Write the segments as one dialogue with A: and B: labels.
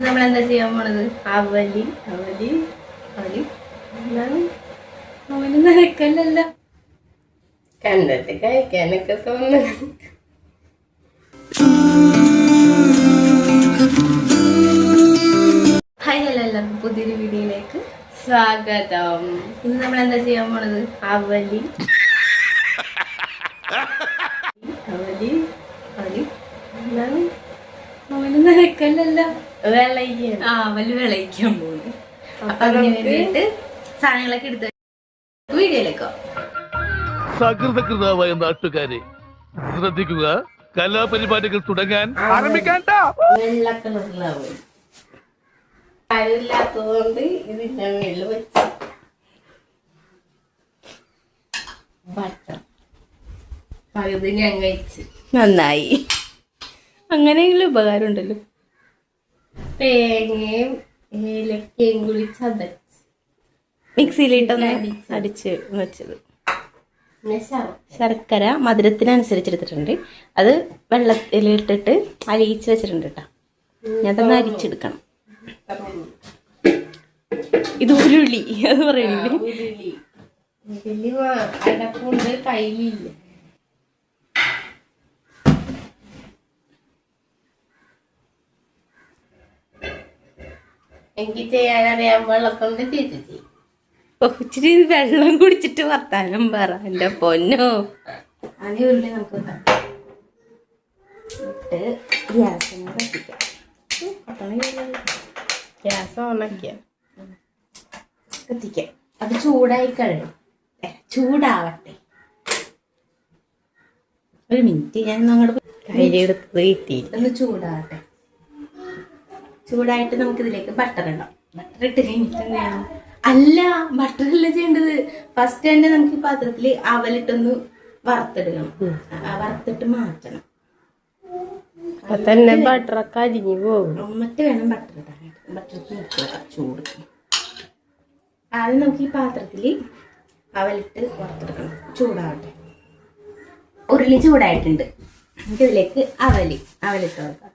A: നമ്മളെന്താ ചെയ്യാൻ പോണത്? അവലി അവലി അവലി എന്താണ്? അവല് നനക്കല്ലല്ലോ, കണ്ടിട്ട് കഴിക്കാനൊക്കെ തോന്നുന്നു. ഹായ് ഹലോ, എല്ലാവർക്കും പുതിയൊരു വീഡിയോയിലേക്ക് സ്വാഗതം. ഇന്ന് നമ്മളെന്താ ചെയ്യാൻ പോണത്? അവലി അവലി അവലി എന്താണ്? അവല് നനക്കല്ലല്ലോ, വിളയിക്കാൻ. അവല് വിളയിക്കാൻ പോകുന്നു. അപ്പൊ അതിന് വേണ്ടിയിട്ട് സാധനങ്ങളൊക്കെ എടുത്ത് വീഡിയോയിലേക്കോ.
B: സകൃതകൃതാവായ നാട്ടുകാരെ ശ്രദ്ധിക്കുക, കലാപരിപാടികൾ തുടങ്ങാൻ ആരംഭിക്കാൻ.
A: വെള്ള കളറിലാവും, കരുല്ലാത്തതുകൊണ്ട് ഇതിന്റെ മേളിൽ വെച്ച് ബട്ടർ പകുതി ഞാൻ കഴിച്ച്. നന്നായി, അങ്ങനെയെങ്കിലും ഉപകാരം ഉണ്ടല്ലോ. തേങ്ങയും ഏലക്കയും കൂടി ചതച്ച് മിക്സിയിലിട്ടൊന്ന് അടിച്ച് വെച്ചത്. ശർക്കര മധുരത്തിനനുസരിച്ചെടുത്തിട്ടുണ്ട്. അത് വെള്ളത്തിലിട്ടിട്ട് അലിയിച്ച് വെച്ചിട്ടുണ്ട് കേട്ടോ. ഞാൻ തന്നെ അരിച്ചെടുക്കണം. ഇത് ഉരുളി, അത് പറയുന്നില്ലേ? അടപ്പുണ്ട്, കയ്യിലില്ല. എനിക്ക് ചെയ്യാനറിയാൻ വെള്ളക്കൊണ്ട് ചേച്ചി. ഇച്ചിരി വെള്ളം കുടിച്ചിട്ട് വർത്താനം പറ എന്റെ പൊന്നോ. ആദ്യം ഉരുളി നമുക്ക് ഗ്യാസ് ഓണാക്കിയ കത്തിക്കാം. അത് ചൂടായി കഴിയും, ചൂടാവട്ടെ. ഒരു മിനിറ്റ്, ഞാൻ അങ്ങോട്ട് കയ്യിലെടുത്തത് കിട്ടിയില്ല. ഒന്ന് ചൂടാവട്ടെ. ചൂടായിട്ട് നമുക്കിതിലേക്ക് ബട്ടർ ഇടാം. ബട്ടർ ഇട്ട് കഴിഞ്ഞിട്ട് അല്ല, ബട്ടറല്ല ചെയ്യേണ്ടത്. ഫസ്റ്റ് തന്നെ നമുക്ക് ഈ പാത്രത്തിൽ അവലിട്ടൊന്ന് വറുത്തെടുക്കണം. വറുത്തിട്ട് മാറ്റണം. തന്നെ ബട്ടറൊക്കെ അരിഞ്ഞു പോകും. എന്നിട്ട് വേണം ബട്ടർ ഇടാനായിട്ട്. ബട്ടർക്ക് നോക്കാം ചൂട്. ആദ്യം നമുക്ക് ഈ പാത്രത്തിൽ അവലിട്ട് വറുത്തെടുക്കണം. ചൂടാവട്ടെ. ഉരുളി ചൂടായിട്ടുണ്ട്. നമുക്കിതിലേക്ക് അവലിട്ട് കൊടുക്കാം.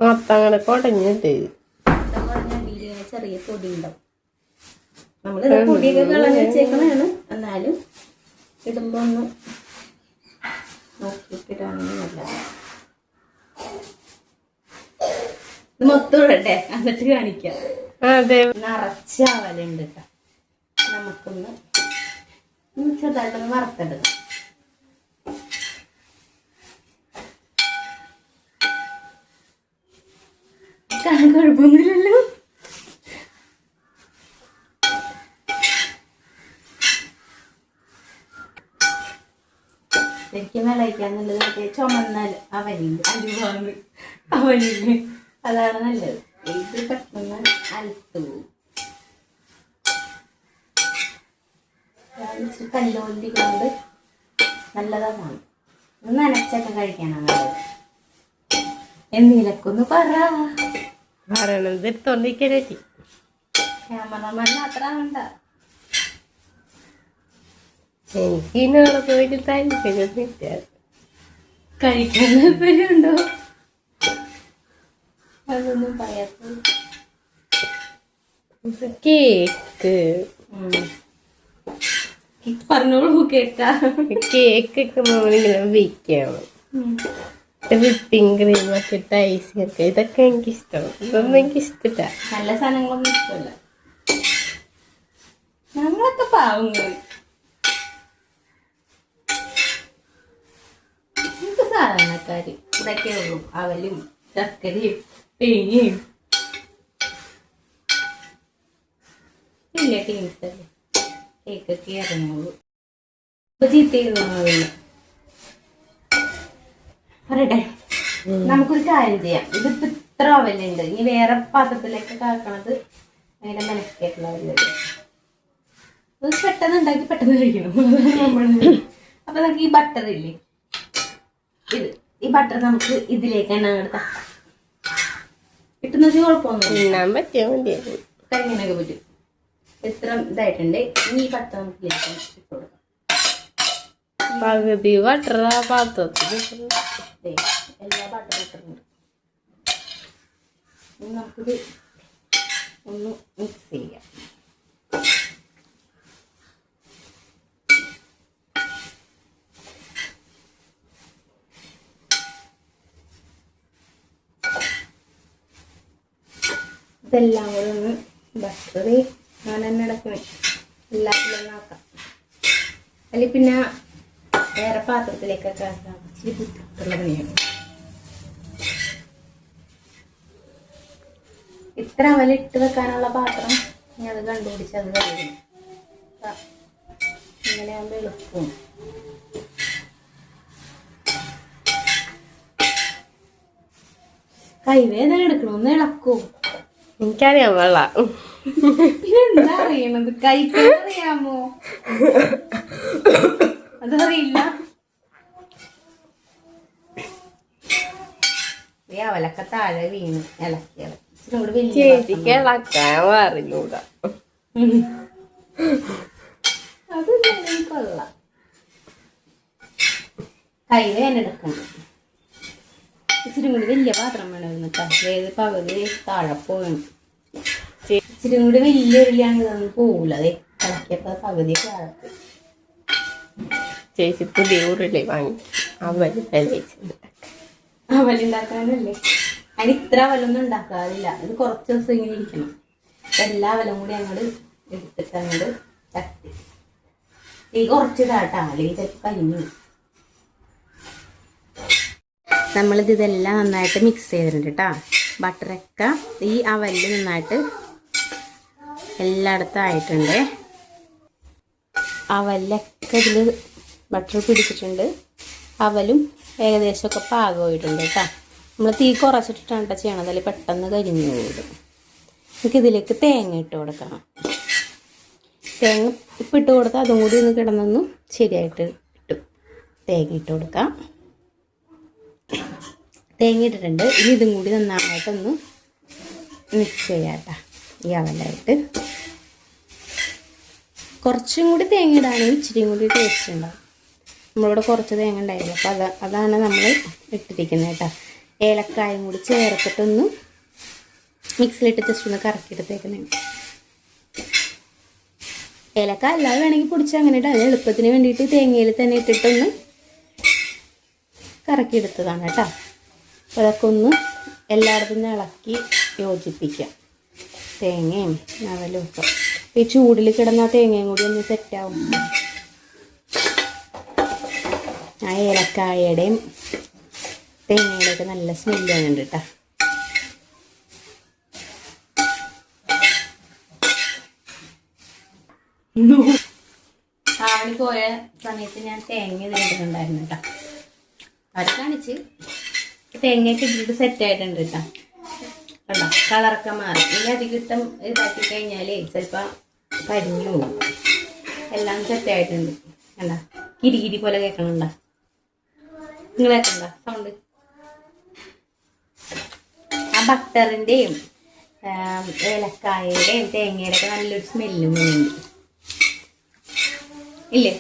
A: മൊത്തങ്ങനെ കുടഞ്ഞിട്ട് ചെറിയ പൊടി ഉണ്ടാവും. നമ്മള് പൊടിയൊക്കെ കളഞ്ഞ് വെച്ചേക്കണാണ്. എന്നാലും ഇടുമ്പോ ഒന്ന് നോക്കിയിട്ടിടാണെങ്കിൽ നല്ലതാണ്. ഇത് മൊത്തം ഇടട്ടെ, എന്നിട്ട് കാണിക്കാം. അതെ, നിറച്ച അവലുണ്ട് കേട്ടോ. നമുക്കൊന്ന് ചെറുതായിട്ടൊന്ന് വറുത്തെടുക്കാം. കുഴപ്പമൊന്നുമില്ലല്ലോ. ശരിക്കും വിളയിക്കാന്നുള്ളത് മറ്റേ ചുമന്നാൽ അവലില്ല, അതാണ് നല്ലത്. ഇത് പെട്ടെന്ന് അലത്തു പോകും. കല്ലുകൊണ്ടി കൊണ്ട് നല്ലതാണ്. നനച്ചൊക്കെ കഴിക്കാനാണ് നല്ലത്. എന്തെങ്കിലൊക്കെ പറ പറയണത് എടുത്തോണ്ടിരിക്കണേ. ക്യാമറമാൻ മാത്രാവണ്ട. എനിക്ക് ഇന്നോടെ പോയിട്ട് താല്പര്യമൊന്നുമില്ല. കഴിക്കാൻ താല്പര്യമുണ്ടോ? അതൊന്നും പറയാത്ത കേക്ക് പറഞ്ഞോളൂ. കേക്കൊക്കെ നമ്മളിങ്ങനെ വെക്കണം. വിപ്പിംഗ് ക്രീം ഒക്കെ ഇട്ട് ഐസിങ് ഒക്കെ, ഇതൊക്കെ എനിക്കിഷ്ടമാണ്. ഇതൊന്നും എനിക്കിഷ്ടമില്ല. നല്ല സാധനങ്ങളൊന്നും ഇഷ്ടമല്ല. ഞങ്ങളൊക്കെ പാവങ്ങൾ. നമുക്ക് സാധാരണക്കാര് ഇതൊക്കെ ഉള്ളൂ. അവലും ചക്കരയും തേങ്ങയും വലിയ ടീംസല്ലേ കേക്കൊക്കെ ഇറങ്ങുള്ളൂ. ഇപ്പൊ ചീത്ത ചെയ്തോന്നില്ല. പറയട്ടെ, നമുക്കൊരു കാര്യം ചെയ്യാം. ഇതിപ്പോ ഇത്ര അവലുണ്ട്. ഇനി വേറെ പാത്രത്തിലേക്ക് കാക്കണത് അങ്ങനെ മനസ്സിലായിട്ടുള്ള പരിപാടി. ഇത് പെട്ടെന്ന് ഉണ്ടാക്കി പെട്ടെന്ന് കഴിക്കണം. അപ്പൊ നമുക്ക് ഈ ബട്ടർ ഇല്ലേ, ഈ ബട്ടർ നമുക്ക് ഇതിലേക്ക് തന്നെ അങ്ങോട്ട് കിട്ടുന്നത് കുഴപ്പമൊന്നും പറ്റിയാൽ മതിയായിരുന്നു. കരിങ്ങനൊക്കെ പറ്റും. ഇത്ര ഇതായിട്ടുണ്ട്. ഇനി ഈ ബട്ടർ നമുക്ക് ഇട്ട് കൊടുക്കാം.
C: പകുതി ബട്ടർ ആ പാത്രത്തിൽ
A: എല്ലാ ബട്ടർ ഇട്ടിട്ടുണ്ട്. ഇനി നമുക്കിത് ഒന്ന് മിക്സ് ചെയ്യാം. ഇതെല്ലാം കൂടെ ഒന്ന് ബട്ടർ ഞാൻ തന്നെ ഇടക്കണേ എല്ലാത്തിലും ഒന്ന് ആക്കാം. അല്ലെങ്കിൽ പിന്നെ വേറെ പാത്രത്തിലേക്കൊക്കെ ആക്കാം. ഇച്ചിരി ബുദ്ധിമുട്ടുള്ള പണിയാണ്. ഇത്ര അവല ഇട്ട് വെക്കാനുള്ള പാത്രം ഞാൻ അത് കണ്ടുപിടിച്ചത് കഴിയും. ഇങ്ങനെ ആകുമ്പോൾ എളുപ്പവും. കൈവേദന എടുക്കണമെന്ന് ഇളക്കും.
C: എനിക്കറിയാം വെള്ള
A: പിന്നെന്താ അറിയണത്? കഴിക്കാൻ അറിയാമോ? അതറിയില്ല. അവലൊക്കെ താഴെ വീണ് ഇളക്കി
C: ചേച്ചിക്ക് ഇളക്കാൻ അറിഞ്ഞൂടാ.
A: അത് കൊള്ളാം. കൈവേദന എടുക്കണം. ഇച്ചിരി കൂടി വലിയ പാത്രം വേണമായിരുന്നു കേട്ടോ. ഏത് പകുതി താഴെ പോകണം. ഇച്ചിരി കൂടി വലിയ ഉരുളിയാണ് ഇതൊന്നും പോകില്ല. അതെ ഇളക്കിയപ്പോ പകുതി താഴെ.
C: ചേച്ചി പുതിയ ഉരുളി വാങ്ങി
A: അവലുണ്ടാക്കാനല്ലേ? അതിന് ഇത്ര അവലൊന്നും ഉണ്ടാക്കാറില്ല. ഇത് കുറച്ച് ദിവസം ഇങ്ങനെ ഇരിക്കണം. എല്ലാ അവലും കൂടി അങ്ങോട്ട് എടുത്തിട്ട് അങ്ങോട്ട് തട്ടി ഈ കുറച്ച് ഇതാട്ടാ, അല്ലെങ്കിൽ ചിലപ്പോൾ കരിഞ്ഞു. നമ്മളിത് ഇതെല്ലാം നന്നായിട്ട് മിക്സ് ചെയ്തിട്ടുണ്ട് കേട്ടോ. ബട്ടറൊക്കെ ഈ അവലിൽ നന്നായിട്ട് എല്ലായിടത്തും ആയിട്ടുണ്ട്. അവലിലൊക്കെ ഇതിൽ ബട്ടർ പിടിച്ചിട്ടുണ്ട്. അവലും ഏകദേശമൊക്കെ പാകമായിട്ടുണ്ട് കേട്ടോ. നമ്മൾ തീ കുറച്ചിട്ടിട്ടാണ് കേട്ടോ ചെയ്യണത്. അതിൽ പെട്ടെന്ന് കരിഞ്ഞു പോകും. നമുക്ക് ഇതിലേക്ക് തേങ്ങ ഇട്ട് കൊടുക്കണം. തേങ്ങ ഇപ്പം ഇട്ട് കൊടുത്താൽ അതും കൂടി ഒന്ന് കിടന്നൊന്നും ശരിയായിട്ട് ഇട്ടു. തേങ്ങ ഇട്ട് കൊടുക്കാം. തേങ്ങ ഇട്ടിട്ടുണ്ട്. ഇനി ഇതും കൂടി നന്നായിട്ടൊന്ന് മിക്സ് ചെയ്യാം കേട്ടോ. ഈ അവലായിട്ട് കുറച്ചും കൂടി തേങ്ങ ഇടാണെങ്കിൽ ഇച്ചിരിയും കൂടി ടേസ്റ്റ് ഉണ്ടാവും. നമ്മളിവിടെ കുറച്ച് തേങ്ങ ഉണ്ടായിരുന്നു. അപ്പോൾ അതാണ് നമ്മൾ ഇട്ടിരിക്കുന്നത് കേട്ടോ. ഏലക്കായും കൂടി ചേർത്തിട്ടൊന്ന് മിക്സിയിലിട്ട് ജസ്റ്റ് ഒന്ന് കറക്കിയെടുത്തേക്കുന്നേ. ഏലക്ക അല്ലാതെ വേണമെങ്കിൽ പൊടിച്ച് അങ്ങനെ ഇട്ടാൽ എളുപ്പത്തിന് വേണ്ടിയിട്ട് തേങ്ങയിൽ തന്നെ ഇട്ടിട്ടൊന്ന് കറക്കിയെടുത്തതാണ് കേട്ടോ. അപ്പോൾ അതൊക്കെ ഒന്ന് എല്ലായിടത്തും നിന്ന് ഇളക്കി യോജിപ്പിക്കാം. തേങ്ങയും അവലും ഒക്കെ ഈ ചൂടിൽ കിടന്ന തേങ്ങയും കൂടി ഒന്ന് സെറ്റാവും. ആ ഏലക്കായയുടെയും തേങ്ങയുടെയൊക്കെ നല്ല സ്മെല്ല് വന്നിട്ടുണ്ട് കേട്ടോ. ആവണി പോയ സമയത്ത് ഞാൻ തേങ്ങ ഇതിലിട്ടുണ്ടായിരുന്നു കേട്ടോ. അത് കാണിച്ച് തേങ്ങയൊക്കെ ഇട്ടിട്ട് സെറ്റായിട്ടുണ്ട് കേട്ടോ. കണ്ടോ കളറൊക്കെ മാറി. ഇനി അധികം ഇട്ടം ഇതാക്കി കഴിഞ്ഞാലേ ചിലപ്പോൾ കരിഞ്ഞു പോകും. എല്ലാം സെറ്റായിട്ടുണ്ട്. കണ്ടോ കിരി പോലെ കേൾക്കണുണ്ടോ? നിങ്ങൾ കേൾക്കണ്ട സൗണ്ട്? ആ ബട്ടറിൻ്റെയും ഏലക്കായയുടെയും തേങ്ങയുടെ ഒക്കെ നല്ലൊരു സ്മെല്ലും വരുന്നുണ്ട് ഇല്ലേ?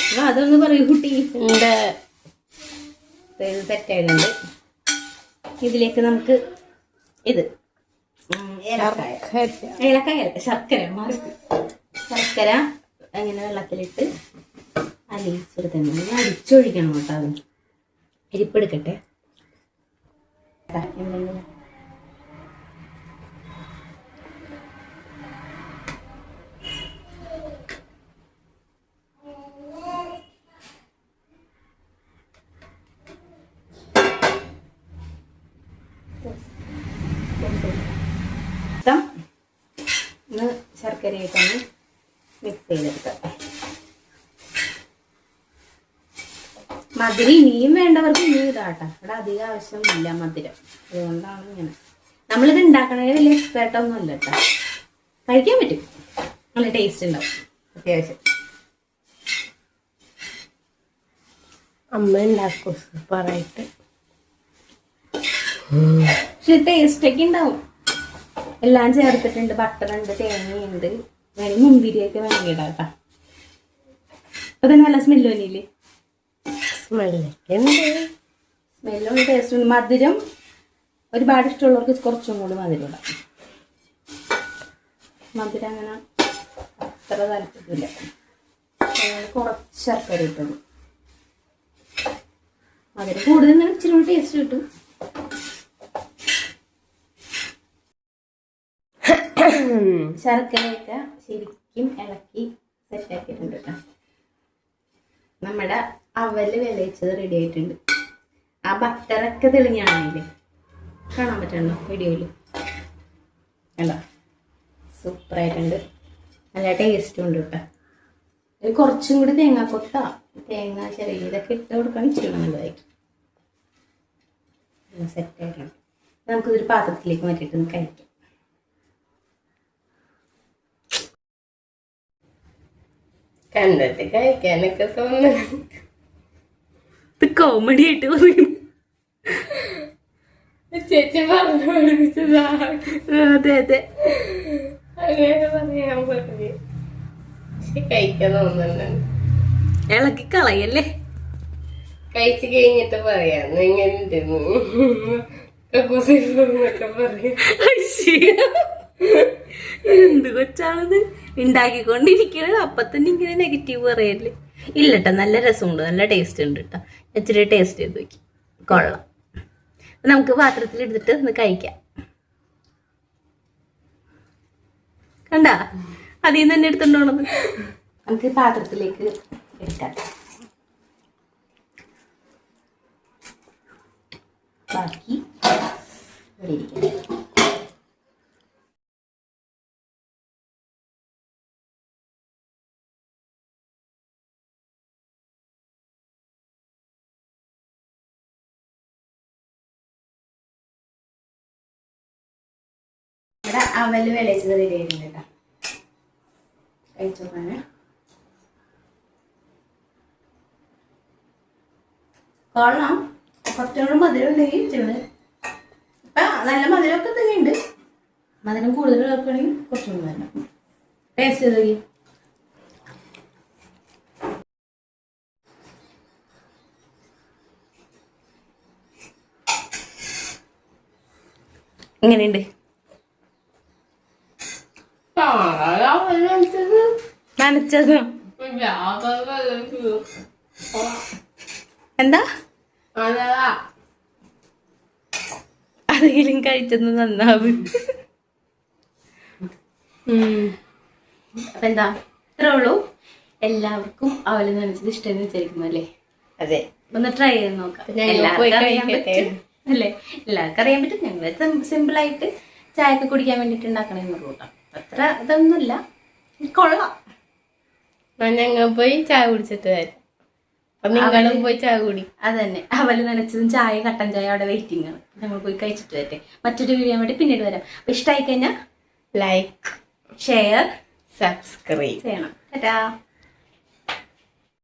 A: അപ്പോൾ അതൊന്ന് പറയൂ കുട്ടി.
C: എൻ്റെ
A: സെറ്റായിട്ടുണ്ട്. ഇതിലേക്ക് നമുക്ക് ഇത് ഏലക്കായ ശർക്കര മാറി ശർക്കര അങ്ങനെ വെള്ളത്തിലിട്ട് അലിയിച്ചെടുത്തന്നെ അടിച്ചൊഴിക്കണം കേട്ടോ. അത് അരിപ്പെടുക്കട്ടെ. എന്തെങ്കിലും ഒന്ന് ശർക്കരയായിട്ടൊന്ന് മിക്സ് ചെയ്തെടുക്കാം. മധുരം ഇനിയും വേണ്ടവർക്ക് ഇനിയും ഇതാട്ടോ. ഇവിടെ അധികം ആവശ്യമില്ല മധുരം. അതുകൊണ്ടാണ് ഇങ്ങനെ. നമ്മളിത് ഉണ്ടാക്കണേ വലിയ എക്സ്പേർട്ടൊന്നും അല്ല കേട്ടോ. കഴിക്കാൻ പറ്റും. നല്ല ടേസ്റ്റ് ഉണ്ടാവും അത്യാവശ്യം.
C: അമ്മ ഉണ്ടാക്കും സൂപ്പറായിട്ട്.
A: പക്ഷെ ടേസ്റ്റൊക്കെ ഉണ്ടാവും. എല്ലാം ചേർത്തിട്ടുണ്ട്. ബട്ടറുണ്ട്, തേങ്ങയുണ്ട്, വേണമെങ്കിൽ മുന്തിരിയൊക്കെ വേണമെങ്കിൽ ഇടാം കേട്ടോ. അത് നല്ല സ്മെല്ല് തന്നെയില്ലേ?
C: സ്മെല്ലൊക്കെ ഉണ്ട്.
A: സ്മെല്ലും ടേസ്റ്റ് ഉണ്ട്. മധുരം ഒരുപാട് ഇഷ്ടമുള്ളവർക്ക് കുറച്ചും കൂടി മധുരം ഇടാം. മധുരം അങ്ങനെ അത്ര താല്പര്യമില്ല. കുറച്ച് ശർക്കര ഇട്ടത്. മധുരം കൂടുതൽ ഇങ്ങനെ ഇച്ചിരി കൂടി ടേസ്റ്റ് കിട്ടും. ശർക്കരയൊക്കെ ശരിക്കും ഇളക്കി സെറ്റാക്കിയിട്ടുണ്ട് കേട്ടോ. നമ്മുടെ അവല് വിളയിച്ചത് റെഡി ആയിട്ടുണ്ട്. ആ ബട്ടറൊക്കെ തെളിഞ്ഞാണെങ്കിലേ കാണാൻ പറ്റണോ വീഡിയോയിൽ? അല്ല, സൂപ്പറായിട്ടുണ്ട്. നല്ല ടേസ്റ്റും ഉണ്ട് കേട്ടോ. ഒരു കുറച്ചും കൂടി തേങ്ങാക്കൊത്ത, തേങ്ങ ചെറിയ ഇതൊക്കെ ഇട്ട് കൊടുക്കാൻ ഇച്ചിരി നല്ലതായിരിക്കും. സെറ്റായിട്ടുണ്ട്. നമുക്കിതൊരു പാത്രത്തിലേക്ക് മാറ്റിയിട്ട് കഴിക്കാം.
C: കണ്ടിട്ട് കഴിക്കാനൊക്കെ തോന്നുന്നു.
A: ഇത് കോമഡി ആയിട്ട് പറയുന്നു.
C: ചേച്ചി പറഞ്ഞു പഠിപ്പിച്ചതാ.
A: അതെ അതെ,
C: അങ്ങനെ പറയാൻ പറഞ്ഞു. പക്ഷെ കഴിക്കാൻ തോന്നുന്നുണ്ട്.
A: ഇളക്കി കളയല്ലേ.
C: കഴിച്ചു കഴിഞ്ഞിട്ട് പറയാം എങ്ങനെ ഉണ്ടെന്ന്. പറയാം.
A: എന്ത് കൊച്ചാണത് ഉണ്ടാക്കിക്കൊണ്ടിരിക്കുന്നത്. അപ്പൊ തന്നെ ഇങ്ങനെ നെഗറ്റീവ് പറയല്ലേ. ഇല്ലട്ടോ, നല്ല രസമുണ്ട്, നല്ല ടേസ്റ്റ് ഉണ്ട് കേട്ടോ. ഇച്ചിരി ടേസ്റ്റ് ചെയ്ത് നോക്കി, കൊള്ളാം. നമുക്ക് പാത്രത്തിൽ എടുത്തിട്ട് ഒന്ന് കഴിക്കാം. കണ്ടാ, അതിൽ നിന്ന് തന്നെ എടുത്തിട്ടുണ്ടോണെന്ന്. നമുക്ക് പാത്രത്തിലേക്ക് എടുക്കാം. ബാക്കി ഇവിടെ ഇരിക്കാം. ഇവിടെ അവല് വിളയിച്ചത് റെഡിയായിട്ടുണ്ട് കേട്ടോ. കഴിച്ചോക്കാണ്. കൊള്ളാം. കുറച്ചുകൂടെ മധുരം ഉണ്ടെങ്കിൽ ഇച്ചിരി ഇപ്പം നല്ല മധുരമൊക്കെ തന്നെ ഉണ്ട്. മധുരം കൂടുതൽ വെക്കുകയാണെങ്കിൽ കുറച്ചും കൂടി വേണം. ടേസ്റ്റ് ചെയ്ത് നോക്കി. എങ്ങനെയുണ്ട്? നനച്ചത് എന്താ? അതെങ്കിലും കഴിച്ചത് നന്നാവും. അപ്പൊ എന്താ, ഇത്രേ ഉള്ളൂ. എല്ലാവർക്കും അവല് നനച്ചത് ഇഷ്ടമെന്ന് വിചാരിക്കുന്നു അല്ലേ?
C: അതെ,
A: ഒന്ന് ട്രൈ ചെയ്ത് നോക്കാം. എല്ലാവർക്കും അറിയാൻ പറ്റും അല്ലേ? എല്ലാവർക്കും അറിയാൻ പറ്റും. ഞങ്ങൾ സിമ്പിളായിട്ട് ചായക്ക് കുടിക്കാൻ വേണ്ടിയിട്ട് ഉണ്ടാക്കണമെന്ന് കൂട്ടാം. അത്ര ഇതൊന്നുമില്ല, കൊള്ളാം.
C: ഞങ്ങൾ പോയി ചായ കുടിച്ചിട്ട് വരാം. അപ്പൊ നിങ്ങളും പോയി ചായ കുടി.
A: അത് തന്നെ, അവല് നനച്ചതും ചായ, കട്ടൻ ചായ അവിടെ വെയിറ്റിംഗ് ആണ്. ഞങ്ങൾ പോയി കഴിച്ചിട്ട് വരട്ടെ. മറ്റൊരു വീഡിയോ വേണ്ടി പിന്നീട് വരാം. അപ്പൊ ഇഷ്ടമായി കഴിഞ്ഞാൽ
C: ലൈക്ക്,
A: ഷെയർ,
C: സബ്സ്ക്രൈബ്
A: ചെയ്യണം. ടാറ്റാ.